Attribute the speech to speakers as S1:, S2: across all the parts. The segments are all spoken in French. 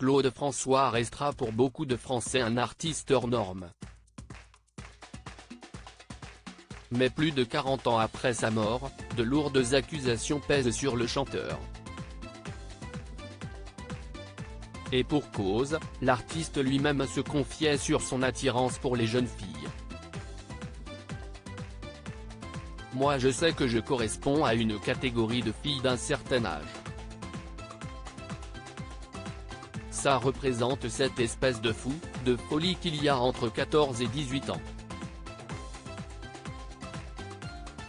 S1: Claude François restera pour beaucoup de Français un artiste hors norme. Mais plus de 40 ans après sa mort, de lourdes accusations pèsent sur le chanteur. Et pour cause, l'artiste lui-même se confiait sur son attirance pour les jeunes filles. Moi je sais que je corresponds à une catégorie de filles d'un certain âge. Ça représente cette espèce de fou, de folie qu'il y a entre 14 et 18 ans.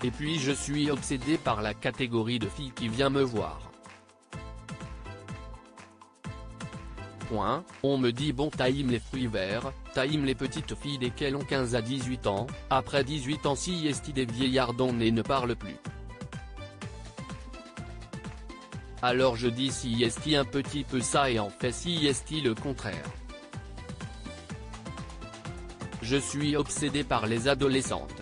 S1: Et puis je suis obsédé par la catégorie de filles qui vient me voir. On me dit bon t'aimes les fruits verts, t'aimes les petites filles desquelles ont 15 à 18 ans, après 18 ans si est des vieillards et ne parle plus. Alors je dis si est un petit peu ça et en fait si est le contraire. Je suis obsédé par les adolescentes.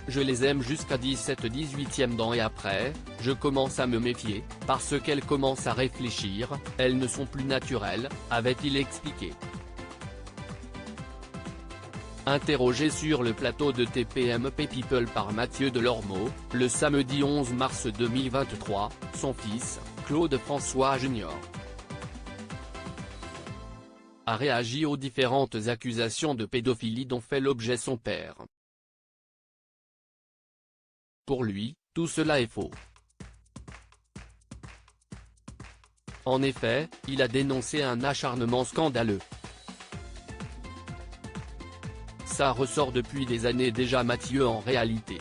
S1: Je les aime jusqu'à 17-18e ans et après, je commence à me méfier, parce qu'elles commencent à réfléchir, elles ne sont plus naturelles, avait-il expliqué. Interrogé sur le plateau de TPMP People par Mathieu Delormeau, le samedi 11 mars 2023, son fils, Claude François Jr. a réagi aux différentes accusations de pédophilie dont fait l'objet son père. Pour lui, tout cela est faux. En effet, il a dénoncé un acharnement scandaleux. Ça ressort depuis des années déjà Mathieu en réalité.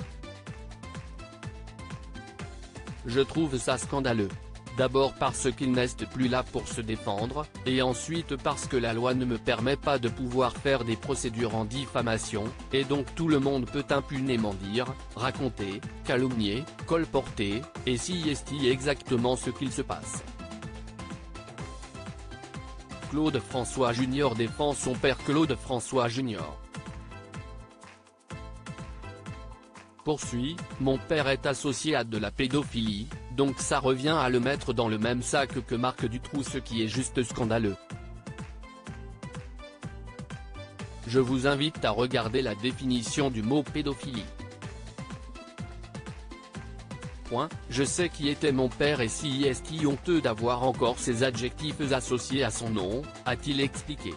S1: Je trouve ça scandaleux. D'abord parce qu'il n'est plus là pour se défendre, et ensuite parce que la loi ne me permet pas de pouvoir faire des procédures en diffamation, et donc tout le monde peut impunément dire, raconter, calomnier, colporter, et si est exactement ce qu'il se passe. Claude François Jr. défend son père. Claude François Jr. poursuit, mon père est associé à de la pédophilie, donc ça revient à le mettre dans le même sac que Marc Dutroux, ce qui est juste scandaleux. Je vous invite à regarder la définition du mot pédophilie. Je sais qui était mon père et si est honteux d'avoir encore ces adjectifs associés à son nom, a-t-il expliqué.